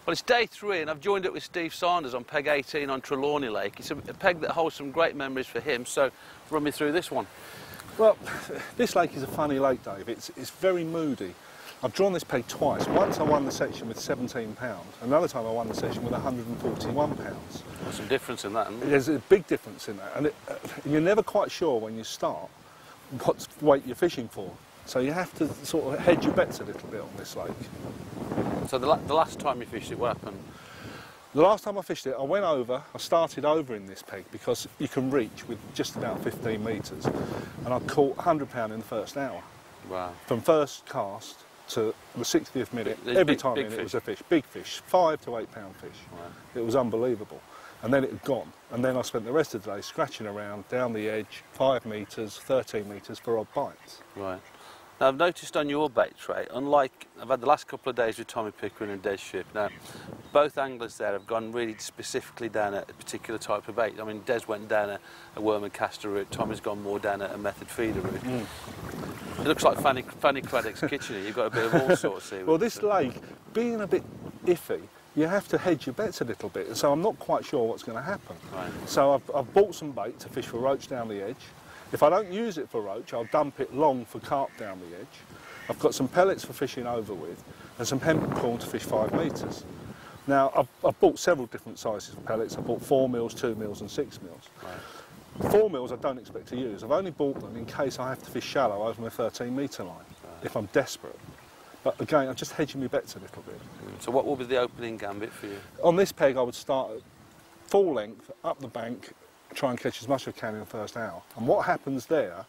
Well, it's day 3 and I've joined up with Steve Saunders on peg 18 on Trelawney Lake. It's a peg that holds some great memories for him, so run me through this one. Well, this lake is a funny lake, Dave. It's very moody. I've drawn this peg twice. Once I won the section with £17, another time I won the section with £141. There's some difference in that, isn't there? There's a big difference in that, and you're never quite sure when you start what weight you're fishing for. So you have to sort of hedge your bets a little bit on this lake. So the last time you fished it, what happened? The last time I fished it, I started over in this peg because you can reach with just about 15 metres, and I caught £100 in the first hour. Wow. From first cast to the 60th minute, every time it was a fish, big fish, £5 to £8 fish. Wow. It was unbelievable. And then it had gone, and then I spent the rest of the day scratching around down the edge, 5 metres, 13 metres for odd bites. Right. Now, I've noticed on your bait tray, unlike I've had the last couple of days with Tommy Pickering and Des Ship, now both anglers there have gone really specifically down a particular type of bait. I mean, Des went down a worm and caster route, Tommy's gone more down a method feeder route. Mm. It looks like Fanny Craddock's kitchen here. You've got a bit of all sorts here. Well, this lake, being a bit iffy, you have to hedge your bets a little bit, and so I'm not quite sure what's going to happen. Right. So I've bought some bait to fish for roach down the edge. If I don't use it for roach, I'll dump it long for carp down the edge. I've got some pellets for fishing over with, and some hemp corn to fish 5 metres. Now, I've bought several different sizes of pellets. I've bought 4 mils, 2 mils and 6 mils. Right. 4 mils I don't expect to use. I've only bought them in case I have to fish shallow over my 13-metre line, if I'm desperate. But again, I'm just hedging my bets a little bit. So what will be the opening gambit for you? On this peg, I would start at full length, up the bank, try and catch as much as I can in the first hour. And what happens there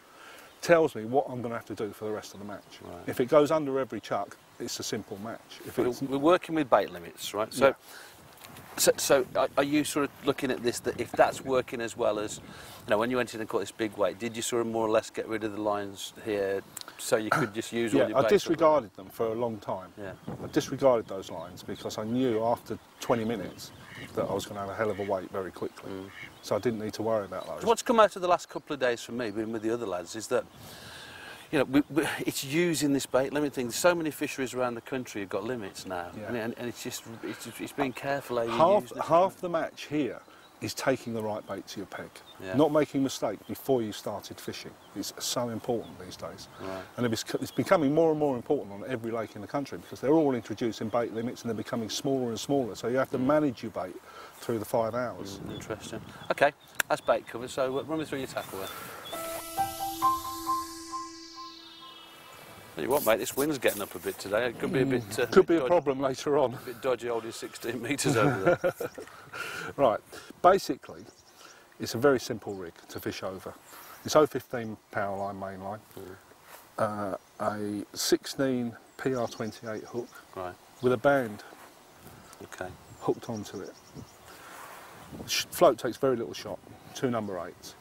tells me what I'm going to have to do for the rest of the match. Right. If it goes under every chuck, it's a simple match. If we're working with bait limits, right? So, yeah. So are you sort of looking at this, that if that's working as well as, you know, when you went in and caught this big weight, did you sort of more or less get rid of the lines here so you could just use all your bait? I disregarded them for a long time. Yeah. I disregarded those lines because I knew after 20 minutes that I was going to have a hell of a weight very quickly. Mm. So I didn't need to worry about those. What's come out of the last couple of days for me, being with the other lads, is that, you know, it's using this bait limit thing. There's so many fisheries around the country have got limits now, yeah. and it's being careful how you use it. Half the match here is taking the right bait to your peg, not making a mistake before you started fishing. It's so important these days, right. And it's becoming more and more important on every lake in the country because they're all introducing bait limits and they're becoming smaller and smaller. So you have to manage your bait through the 5 hours. Interesting. Okay, that's bait covered. So run me through your tackle there. Tell you what, mate, this wind's getting up a bit today. It could be a bit... could be a problem later on. A bit dodgy holding 16 metres over there. Right, basically, it's a very simple rig to fish over. It's 015 power line, main line, a 16 PR28 hook with a band hooked onto it. The float takes very little shot, 2 number 8s.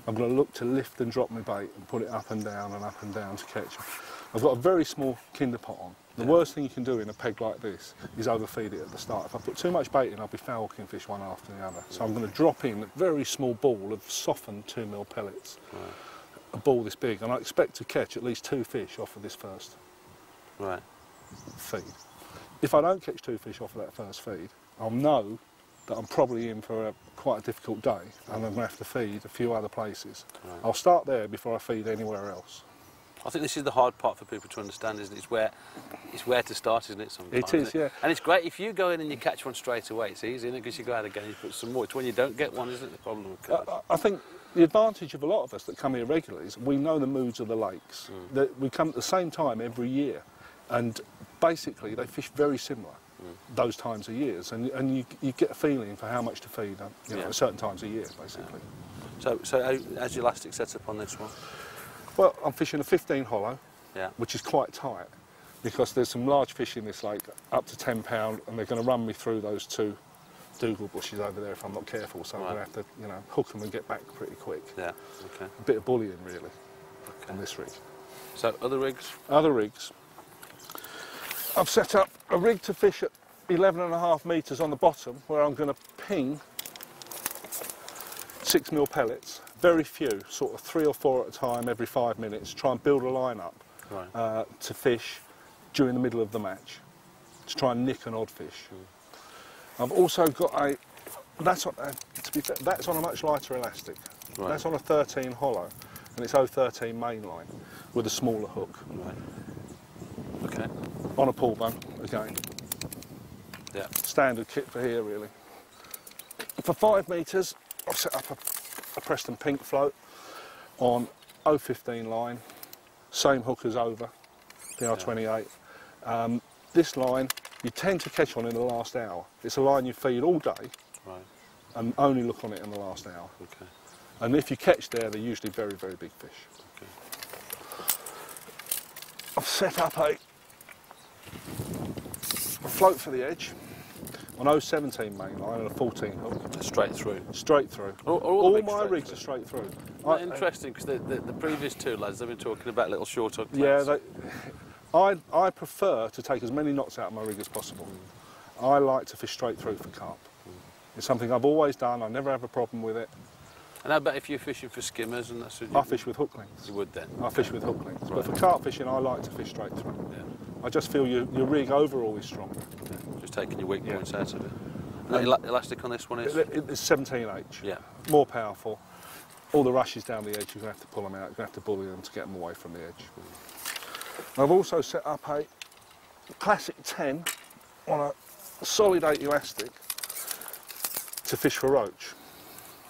I'm going to look to lift and drop my bait and put it up and down to catch them. I've got a very small kinder pot on. The worst thing you can do in a peg like this is overfeed it at the start. If I put too much bait in, I'll be foul hooking fish one after the other. So I'm going to drop in a very small ball of softened 2 mil pellets, a ball this big, and I expect to catch at least 2 fish off of this first feed. If I don't catch 2 fish off of that first feed, I'll know that I'm probably in for quite a difficult day and I'm going to have to feed a few other places. Right. I'll start there before I feed anywhere else. I think this is the hard part for people to understand, isn't it? It's where to start, isn't it, sometimes? It is, yeah. And it's great, if you go in and you catch one straight away, it's easy, isn't it? Because you go out again and you put some more. It's when you don't get one, isn't it, the problem occurs? I think the advantage of a lot of us that come here regularly is we know the moods of the lakes. We come at the same time every year, and basically they fish very similar those times of years, and you get a feeling for how much to feed you know, at certain times of year, basically. Yeah. So how's your elastic set up on this one? Well, I'm fishing a 15 hollow, which is quite tight, because there's some large fish in this lake, up to 10 pound, and they're going to run me through those 2 dougal bushes over there if I'm not careful, so I'm going to have to, you know, hook them and get back pretty quick. Yeah, okay. A bit of bullying, really, on this rig. So, other rigs? Other rigs. I've set up a rig to fish at 11.5 metres on the bottom, where I'm going to ping 6 mil pellets, very few, sort of 3 or 4 at a time every 5 minutes, try and build a line up to fish during the middle of the match, to try and nick an odd fish. I've also got a, that's on, to be fair, that's on a much lighter elastic. Right. That's on a 13 hollow, and it's 013 mainline with a smaller hook. Right. Okay. On a pull bone, again. Yeah. Standard kit for here, really. For 5 metres, I've set up a Preston Pink float on 015 line, same hook as over, PR28. This line you tend to catch on in the last hour. It's a line you feed all day, Right. and only look on it in the last hour. Okay. And if you catch there, they're usually very, very big fish. Okay. I've set up a float for the edge on 017 main line and a 14 hook. Straight through. Straight through. All the my straight rigs through. are straight through. Interesting, because the previous two lads, they've been talking about little short hook Yeah, plates. I prefer to take as many knots out of my rig as possible. I like to fish straight through for carp. It's something I've always done. I never have a problem with it. And how about if you're fishing for skimmers and that sort of I fish with hook lengths. You would then? I fish with hook lengths. Right. But for carp fishing, I like to fish straight through. Yeah. I just feel your rig overall is stronger. Yeah. Just taking your weak Yeah. points out of it. And the elastic on this one is? It's 17H. Yeah. More powerful. All the rushes down the edge, you're going to have to pull them out. You're going to have to bully them to get them away from the edge. I've also set up a classic 10 on a solid 8 elastic to fish for roach.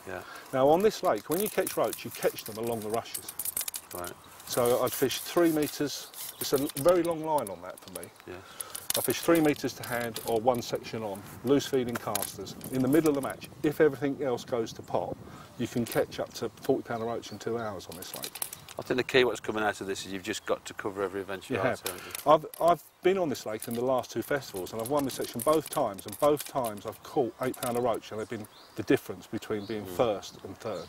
Yeah. Now on this lake, when you catch roach, you catch them along the rushes. Right. So I'd fish 3 metres. It's a very long line on that for me. Yes. I fish 3 metres to hand or 1 section on, loose feeding casters. In the middle of the match, if everything else goes to pot, you can catch up to 40 pound of roach in 2 hours on this lake. I think the key what's coming out of this is you've just got to cover every eventuality. You have. I've been on this lake in the last 2 festivals and I've won this section both times, and both times I've caught 8 pound of roach, and they've been the difference between being first and third.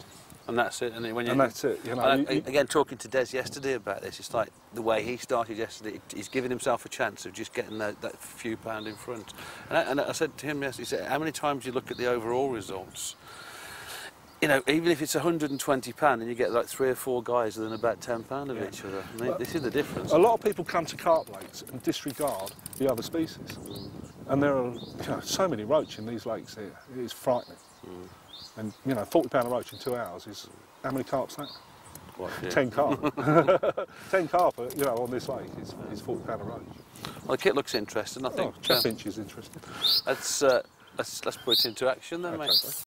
And that's it. And, when you, And that's it. You know, again, talking to Des yesterday about this, it's like the way he started yesterday. He's giving himself a chance of just getting that few pound in front. And I said to him yesterday, he said, how many times do you look at the overall results? You know, even if it's £120 and you get like 3 or 4 guys within about £10 of each other. I mean, this is the difference. a lot of people come to carp lakes and disregard the other species. And there are so many roach in these lakes here. It is frightening. And, you know, 40 pound of roach in 2 hours is, how many carp's that? What, yeah. 10 carp. 10 carp, you know, on this lake is 40 pound of roach. Well, the kit looks interesting, I think. Chaffinch is interesting. Let's put it into action then, Okay, mate.